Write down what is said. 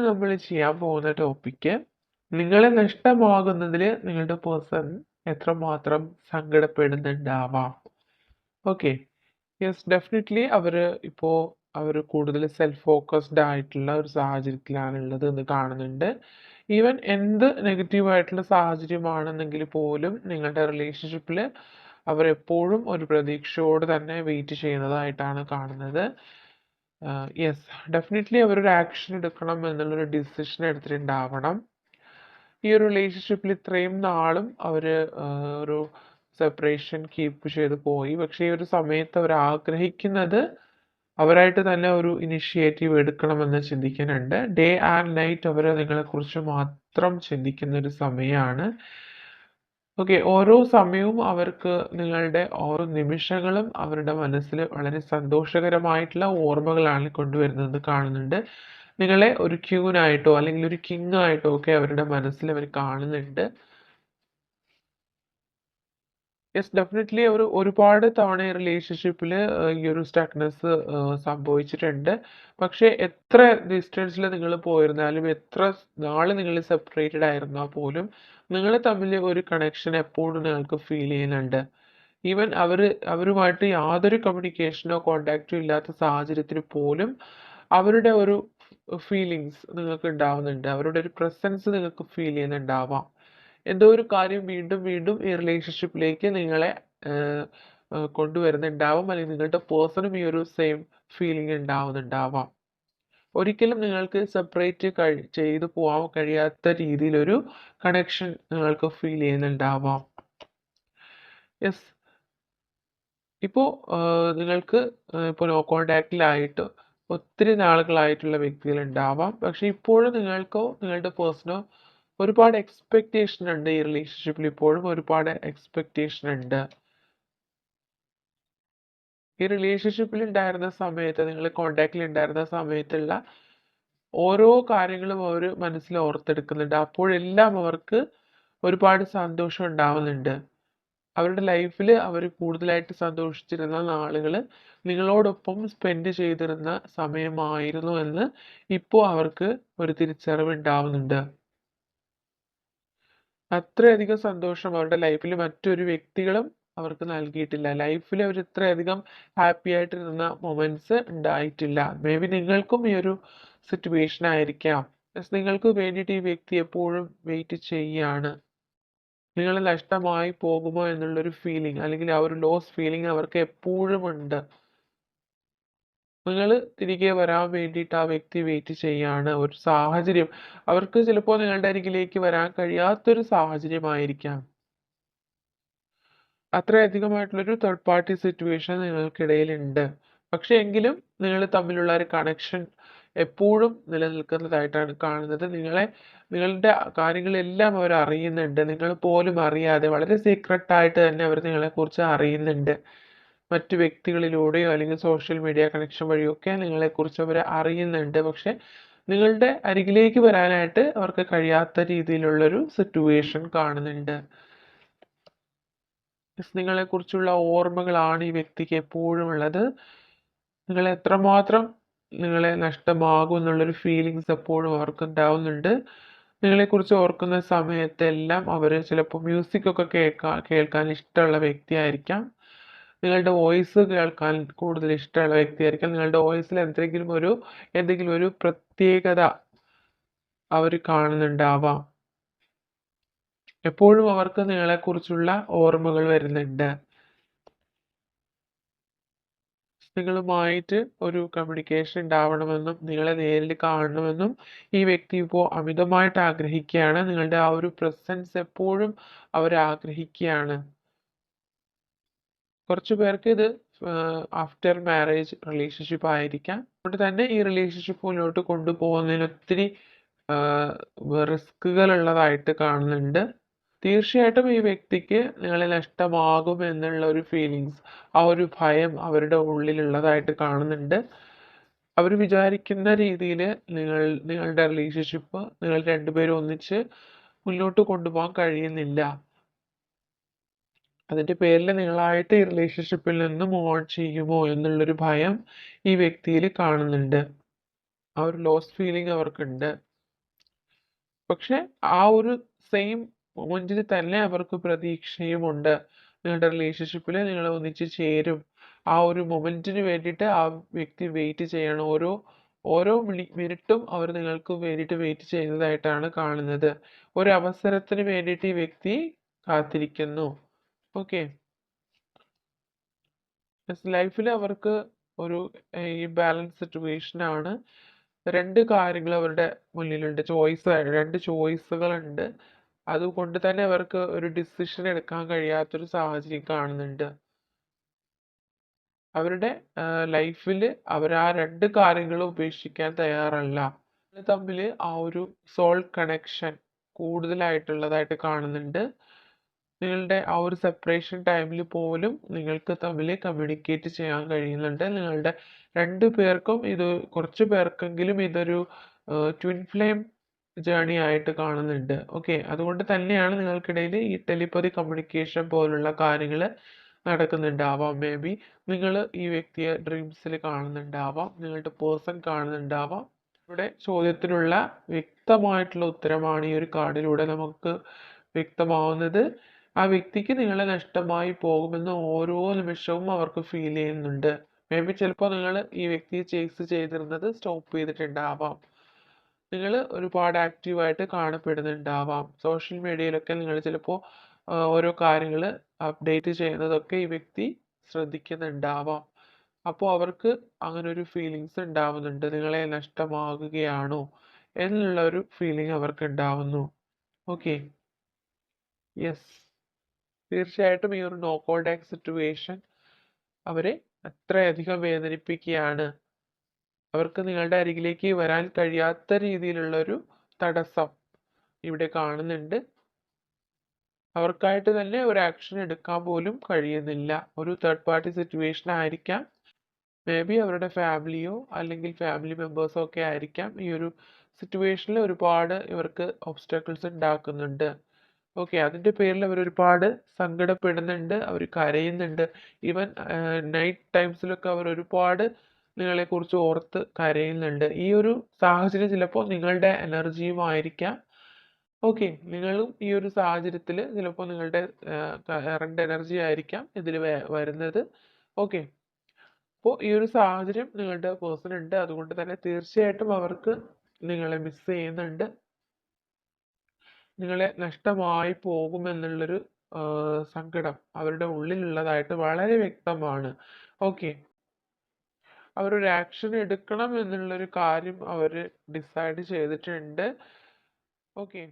നമ്മൾ ചെയ്യാൻ പോകുന്ന ടോപ്പിക്ക് നിങ്ങളെ നഷ്ടമാകുന്നതിൽ നിങ്ങളുടെ പേഴ്സൺ എത്രമാത്രം സങ്കടപ്പെടുന്നുണ്ടാവാം. ഓക്കെ, യെസ്, ഡെഫിനറ്റ്ലി അവർ കൂടുതൽ സെൽഫ് ഫോക്കസ്ഡ് ആയിട്ടുള്ള ഒരു സാഹചര്യത്തിലാണുള്ളത് എന്ന് കാണുന്നുണ്ട്. ഈവൻ എന്ത് നെഗറ്റീവായിട്ടുള്ള സാഹചര്യമാണെന്നെങ്കിൽ പോലും നിങ്ങളുടെ റിലേഷൻഷിപ്പിൽ അവരെപ്പോഴും ഒരു പ്രതീക്ഷയോട് തന്നെ വെയിറ്റ് ചെയ്യുന്നതായിട്ടാണ് കാണുന്നത്. യെസ്, ഡെഫിനറ്റ്ലി അവരൊരു ആക്ഷൻ എടുക്കണം എന്നുള്ളൊരു ഡിസിഷൻ എടുത്തിട്ടുണ്ടാവണം. ഈ ഒരു റിലേഷൻഷിപ്പിൽ ഇത്രയും നാളും അവർ ഒരു സെപ്പറേഷൻ കീപ്പ് ചെയ്ത് പോയി. പക്ഷേ ഈ ഒരു സമയത്ത് അവർ ആഗ്രഹിക്കുന്നത് അവരായിട്ട് തന്നെ ഒരു ഇനിഷ്യേറ്റീവ് എടുക്കണമെന്ന് ചിന്തിക്കുന്നുണ്ട്. ഡേ ആൻഡ് നൈറ്റ് അവർ നിങ്ങളെക്കുറിച്ച് മാത്രം ചിന്തിക്കുന്ന ഒരു സമയമാണ്. ഓക്കെ, ഓരോ സമയവും അവർക്ക് നിങ്ങളുടെ ഓരോ നിമിഷങ്ങളും അവരുടെ മനസ്സിൽ വളരെ സന്തോഷകരമായിട്ടുള്ള ഓർമ്മകളാണ് കൊണ്ടുവരുന്നത് കാണുന്നുണ്ട്. നിങ്ങളെ ഒരു ക്യൂനായിട്ടോ അല്ലെങ്കിൽ ഒരു കിങ് ആയിട്ടോ ഒക്കെ അവരുടെ മനസ്സിൽ അവർ കാണുന്നുണ്ട്. യെസ്, ഡെഫിനറ്റ്ലി അവർ ഒരുപാട് തവണ ഈ റിലേഷൻഷിപ്പിൽ ഈ ഒരു സ്റ്റക്നെസ് സംഭവിച്ചിട്ടുണ്ട്. പക്ഷേ എത്ര ഡിസ്റ്റൻസിൽ നിങ്ങൾ പോയിരുന്നാലും എത്ര നാൾ നിങ്ങൾ സെപ്പറേറ്റഡ് ആയിരുന്നാൽ പോലും നിങ്ങൾ തമ്മിൽ ഒരു കണക്ഷൻ എപ്പോഴും നിങ്ങൾക്ക് ഫീൽ ചെയ്യുന്നുണ്ട്. ഈവൻ അവരുമായിട്ട് യാതൊരു കമ്മ്യൂണിക്കേഷനോ കോണ്ടാക്റ്റോ ഇല്ലാത്ത സാഹചര്യത്തിൽ പോലും അവരുടെ ഒരു ഫീലിങ്സ് നിങ്ങൾക്ക് ഉണ്ടാവുന്നുണ്ട്. അവരുടെ ഒരു പ്രസൻസ് നിങ്ങൾക്ക് ഫീൽ ചെയ്യുന്നുണ്ടാവാം. എന്തോ ഒരു കാര്യം വീണ്ടും വീണ്ടും ഈ റിലേഷൻഷിപ്പിലേക്ക് നിങ്ങളെ കൊണ്ടുവരുന്നുണ്ടാവും, അല്ലെങ്കിൽ നിങ്ങളുടെ പേഴ്സണും ഈ ഒരു സെയിം ഫീലിംഗ് ഉണ്ടാവുന്നുണ്ടാവാം. ഒരിക്കലും നിങ്ങൾക്ക് സെപ്പറേറ്റ് ചെയ്തു പോകാൻ കഴിയാത്ത രീതിയിലൊരു കണക്ഷൻ നിങ്ങൾക്ക് ഫീൽ ചെയ്യുന്നുണ്ടാവാം. യെസ്, ഇപ്പോൾ നിങ്ങൾക്ക് ഇപ്പോൾ നോ കോണ്ടാക്റ്റിലായിട്ട് ഒത്തിരി നാളുകളായിട്ടുള്ള വ്യക്തികളുണ്ടാവാം. പക്ഷെ ഇപ്പോഴും നിങ്ങൾക്കോ നിങ്ങളുടെ പേഴ്സണോ ഒരുപാട് എക്സ്പെക്റ്റേഷൻ ഉണ്ട്. ഈ റിലേഷൻഷിപ്പിൽ ഇപ്പോഴും ഒരുപാട് എക്സ്പെക്റ്റേഷൻ ഉണ്ട്. ഈ റിലേഷൻഷിപ്പിൽ ഉണ്ടായിരുന്ന സമയത്ത്, നിങ്ങൾ കോണ്ടാക്റ്റിൽ ഉണ്ടായിരുന്ന സമയത്തുള്ള ഓരോ കാര്യങ്ങളും അവർ മനസ്സിൽ ഓർത്തെടുക്കുന്നുണ്ട്. അപ്പോഴെല്ലാം അവർക്ക് ഒരുപാട് സന്തോഷം ഉണ്ടാവുന്നുണ്ട്. അവരുടെ ലൈഫിൽ അവർ കൂടുതലായിട്ട് സന്തോഷിച്ചിരുന്ന നാളുകൾ നിങ്ങളോടൊപ്പം സ്പെൻഡ് ചെയ്തിരുന്ന സമയമായിരുന്നു എന്ന് ഇപ്പോൾ അവർക്ക് ഒരു തിരിച്ചറിവ് ഉണ്ടാവുന്നുണ്ട്. അത്രയധികം സന്തോഷം അവരുടെ ലൈഫിൽ മറ്റൊരു വ്യക്തികളും അവർക്ക് നൽകിയിട്ടില്ല. ലൈഫിൽ അവർ ഇത്രയധികം ഹാപ്പി ആയിട്ടിരുന്ന മൊമെന്റ്സ് ഉണ്ടായിട്ടില്ല. മേ ബി നിങ്ങൾക്കും ഈ ഒരു സിറ്റുവേഷൻ ആയിരിക്കാം. നിങ്ങൾക്ക് വേണ്ടിയിട്ട് ഈ വ്യക്തി എപ്പോഴും വെയിറ്റ് ചെയ്യാണ്. നിങ്ങൾ നഷ്ടമായി പോകുമോ എന്നുള്ളൊരു ഫീലിംഗ്, അല്ലെങ്കിൽ ആ ഒരു ലോസ് ഫീലിംഗ് അവർക്ക് എപ്പോഴും ഉണ്ട്. നിങ്ങൾ തിരികെ വരാൻ വേണ്ടിയിട്ട് ആ വ്യക്തി വെയിറ്റ് ചെയ്യാണ്. ഒരു സാഹചര്യം അവർക്ക് ചിലപ്പോൾ നിങ്ങളുടെ അരികിലേക്ക് വരാൻ കഴിയാത്തൊരു സാഹചര്യമായിരിക്കാം. അത്രയധികമായിട്ടുള്ളൊരു തേർഡ് പാർട്ടി സിറ്റുവേഷൻ നിങ്ങൾക്കിടയിലുണ്ട്. പക്ഷെ എങ്കിലും നിങ്ങൾ തമ്മിലുള്ള ഒരു കണക്ഷൻ എപ്പോഴും നിലനിൽക്കുന്നതായിട്ടാണ് കാണുന്നത്. നിങ്ങളുടെ കാര്യങ്ങളെല്ലാം അവർ അറിയുന്നുണ്ട്. നിങ്ങൾ പോലും അറിയാതെ വളരെ സീക്രട്ടായിട്ട് തന്നെ അവർ നിങ്ങളെക്കുറിച്ച് അറിയുന്നുണ്ട്. മറ്റു വ്യക്തികളിലൂടെയോ അല്ലെങ്കിൽ സോഷ്യൽ മീഡിയ കണക്ഷൻ വഴിയോ ഒക്കെ നിങ്ങളെക്കുറിച്ച് അവർ അറിയുന്നുണ്ട്. പക്ഷെ നിങ്ങളുടെ അരികിലേക്ക് വരാനായിട്ട് അവർക്ക് കഴിയാത്ത രീതിയിലുള്ളൊരു സിറ്റുവേഷൻ കാണുന്നുണ്ട്. നിങ്ങളെക്കുറിച്ചുള്ള ഓർമ്മകളാണ് ഈ വ്യക്തിക്ക് എപ്പോഴും ഉള്ളത്. നിങ്ങൾ എത്രമാത്രം നിങ്ങളെ നഷ്ടമാകും എന്നുള്ളൊരു ഫീലിങ്സ് എപ്പോഴും അവർക്ക് ഉണ്ടാവുന്നുണ്ട്. നിങ്ങളെക്കുറിച്ച് ഓർക്കുന്ന സമയത്തെല്ലാം അവർ ചിലപ്പോൾ മ്യൂസിക്കൊക്കെ കേൾക്കാൻ ഇഷ്ടമുള്ള വ്യക്തിയായിരിക്കാം. നിങ്ങളുടെ വോയിസ് കേൾക്കാൻ കൂടുതൽ ഇഷ്ടമുള്ള വ്യക്തിയായിരിക്കാം. നിങ്ങളുടെ വോയിസിൽ എന്തെങ്കിലും ഒരു പ്രത്യേകത അവർ കാണുന്നുണ്ടാവാം. എപ്പോഴും അവർക്ക് നിങ്ങളെക്കുറിച്ചുള്ള ഓർമ്മകൾ വരുന്നുണ്ട്. നിങ്ങളുമായിട്ട് ഒരു കമ്മ്യൂണിക്കേഷൻ ഉണ്ടാവണമെന്നും നിങ്ങളെ നേരിൽ കാണണമെന്നും ഈ വ്യക്തി ഇപ്പോൾ അമിതമായിട്ട് ആഗ്രഹിക്കുകയാണ്. നിങ്ങളുടെ ആ ഒരു പ്രസൻസ് എപ്പോഴും അവർ ആഗ്രഹിക്കുകയാണ്. കുറച്ചു പേർക്ക് ഇത് ആഫ്റ്റർ മാരേജ് റിലേഷൻഷിപ്പ് ആയിരിക്കാം. അതുകൊണ്ട് തന്നെ ഈ റിലേഷൻഷിപ്പ് മുന്നോട്ട് കൊണ്ടുപോകുന്നതിന് ഒത്തിരി റിസ്കുകൾ ഉള്ളതായിട്ട് കാണുന്നുണ്ട്. തീർച്ചയായിട്ടും ഈ വ്യക്തിക്ക് നിങ്ങളെ നഷ്ടമാകും എന്നുള്ള ഒരു ഫീലിങ്സ്, ആ ഒരു ഭയം അവരുടെ ഉള്ളിലുള്ളതായിട്ട് കാണുന്നുണ്ട്. അവർ വിചാരിക്കുന്ന രീതിയിൽ നിങ്ങളുടെ റിലേഷൻഷിപ്പ് നിങ്ങൾ രണ്ടുപേരും ഒന്നിച്ച് മുന്നോട്ട് കൊണ്ടുപോകാൻ കഴിയുന്നില്ല. അതിൻ്റെ പേരിൽ നിങ്ങളായിട്ട് ഈ റിലേഷൻഷിപ്പിൽ നിന്ന് മൂവ് ഓൺ ചെയ്യുമോ എന്നുള്ളൊരു ഭയം ഈ വ്യക്തിയിൽ കാണുന്നുണ്ട്. ആ ഒരു ലോസ് ഫീലിംഗ് അവർക്കുണ്ട്. പക്ഷെ ആ ഒരു സെയിം മൊമെന്റിൽ തന്നെ അവർക്ക് പ്രതീക്ഷയുമുണ്ട്. നിങ്ങളുടെ റിലേഷൻഷിപ്പിൽ നിങ്ങൾ ഒന്നിച്ച് ചേരും. ആ ഒരു മൊമെന്റിന് വേണ്ടിയിട്ട് ആ വ്യക്തി വെയിറ്റ് ചെയ്യണം. ഓരോ ഓരോ മിനിറ്റും അവർ നിങ്ങൾക്ക് വേണ്ടിയിട്ട് വെയിറ്റ് ചെയ്യുന്നതായിട്ടാണ് കാണുന്നത്. ഒരു അവസരത്തിന് വേണ്ടിയിട്ട് ഈ വ്യക്തി കാത്തിരിക്കുന്നു. ഓക്കെ, ലൈഫിൽ അവർക്ക് ഒരു ഈ ബാലൻസ് സിറ്റുവേഷൻ ആണ്. രണ്ട് കാര്യങ്ങൾ അവരുടെ മുന്നിലുണ്ട്. രണ്ട് ചോയ്സുകളുണ്ട്. അതുകൊണ്ട് തന്നെ അവർക്ക് ഒരു ഡിസിഷൻ എടുക്കാൻ കഴിയാത്തൊരു സാഹചര്യം കാണുന്നുണ്ട്. അവരുടെ ലൈഫിൽ അവർ ആ രണ്ട് കാര്യങ്ങളും ഉപേക്ഷിക്കാൻ തയ്യാറല്ല. തമ്മിൽ ആ ഒരു സോൾ കണക്ഷൻ കൂടുതലായിട്ടുള്ളതായിട്ട് കാണുന്നുണ്ട്. നിങ്ങളുടെ ആ ഒരു സെപ്പറേഷൻ ടൈമിൽ പോലും നിങ്ങൾക്ക് തമ്മിൽ കമ്മ്യൂണിക്കേറ്റ് ചെയ്യാൻ കഴിയുന്നുണ്ട്. നിങ്ങളുടെ രണ്ടു പേർക്കും കുറച്ച് പേർക്കെങ്കിലും ഇതൊരു ട്വിൻ ഫ്ലെയിം ജേണി ആയിട്ട് കാണുന്നുണ്ട്. ഓക്കെ, അതുകൊണ്ട് തന്നെയാണ് നിങ്ങൾക്കിടയിൽ ഈ ടെലിപ്പതി കമ്മ്യൂണിക്കേഷൻ പോലുള്ള കാര്യങ്ങൾ നടക്കുന്നുണ്ടാവാം. മേ ബി നിങ്ങൾ ഈ വ്യക്തിയെ ഡ്രീംസിൽ കാണുന്നുണ്ടാവാം, നിങ്ങളുടെ പേഴ്സൺ കാണുന്നുണ്ടാവാം. ഇവിടെ ചോദ്യത്തിനുള്ള വ്യക്തമായിട്ടുള്ള ഉത്തരമാണ് ഈ ഒരു കാർഡിലൂടെ നമുക്ക് വ്യക്തമാവുന്നത്. ആ വ്യക്തിക്ക് നിങ്ങളെ നഷ്ടമായി പോകുമെന്ന് ഓരോ നിമിഷവും അവർക്ക് ഫീൽ ചെയ്യുന്നുണ്ട്. മേ ബി ചിലപ്പോൾ നിങ്ങൾ ഈ വ്യക്തിയെ ചേസ് ചെയ്തിരുന്നത് സ്റ്റോപ്പ് ചെയ്തിട്ടുണ്ടാവാം. നിങ്ങൾ ഒരുപാട് ആക്റ്റീവായിട്ട് കാണപ്പെടുന്നുണ്ടാവാം. സോഷ്യൽ മീഡിയയിലൊക്കെ നിങ്ങൾ ചിലപ്പോൾ ഓരോ കാര്യങ്ങൾ അപ്ഡേറ്റ് ചെയ്യുന്നതൊക്കെ ഈ വ്യക്തി ശ്രദ്ധിക്കുന്നുണ്ടാവാം. അപ്പോൾ അവർക്ക് അങ്ങനെ ഒരു ഫീലിങ്സ് ഉണ്ടാവുന്നുണ്ട്. നിങ്ങളെ നഷ്ടമാകുകയാണോ എന്നുള്ള ഒരു ഫീലിംഗ് അവർക്ക് ഉണ്ടാവുന്നു. ഓക്കെ, യെസ്, തീർച്ചയായിട്ടും ഈ ഒരു നോ കോണ്ടാക്ട് സിറ്റുവേഷൻ അവരെ അത്രയധികം വേദനിപ്പിക്കുകയാണ്. അവർക്ക് നിങ്ങളുടെ അരികിലേക്ക് വരാൻ കഴിയാത്ത രീതിയിലുള്ളൊരു തടസ്സം ഇവിടെ കാണുന്നുണ്ട്. അവർക്കായിട്ട് തന്നെ ഒരു ആക്ഷൻ എടുക്കാൻ പോലും കഴിയുന്നില്ല. ഒരു തേർഡ് പാർട്ടി സിറ്റുവേഷൻ ആയിരിക്കാം. മേ ബി അവരുടെ ഫാമിലിയോ അല്ലെങ്കിൽ ഫാമിലി മെമ്പേഴ്സോ ഒക്കെ ആയിരിക്കാം ഈ ഒരു സിറ്റുവേഷനിൽ ഒരുപാട് ഇവർക്ക് ഒബ്സ്റ്റാക്കിൾസ് ഉണ്ടാക്കുന്നുണ്ട്. ഓക്കെ, അതിൻ്റെ പേരിൽ അവർ ഒരുപാട് സങ്കടപ്പെടുന്നുണ്ട്, അവർ കരയുന്നുണ്ട്. ഈവൻ നൈറ്റ് ടൈംസിലൊക്കെ അവർ ഒരുപാട് നിങ്ങളെക്കുറിച്ച് ഓർത്ത് കരയുന്നുണ്ട്. ഈ ഒരു സാഹചര്യം ചിലപ്പോൾ നിങ്ങളുടെ എനർജിയുമായിരിക്കാം. ഓക്കെ, നിങ്ങളും ഈ ഒരു സാഹചര്യത്തിൽ ചിലപ്പോൾ നിങ്ങളുടെ കറണ്ട് എനർജി ആയിരിക്കാം ഇതിൽ വരുന്നത്. ഓക്കെ, അപ്പോൾ ഈ ഒരു സാഹചര്യം നിങ്ങളുടെ പേഴ്സൺ ഉണ്ട്. അതുകൊണ്ട് തന്നെ തീർച്ചയായിട്ടും അവർക്ക് നിങ്ങളെ മിസ് ചെയ്യുന്നുണ്ട്. നിങ്ങളെ നഷ്ടമായി പോകുമെന്നുള്ളൊരു സങ്കടം അവരുടെ ഉള്ളിലുള്ളതായിട്ട് വളരെ വ്യക്തമാണ്. ഓക്കെ, അവരൊരു ആക്ഷൻ എടുക്കണം എന്നുള്ളൊരു കാര്യം അവർ ഡിസൈഡ് ചെയ്തിട്ടുണ്ട്. ഓക്കെ.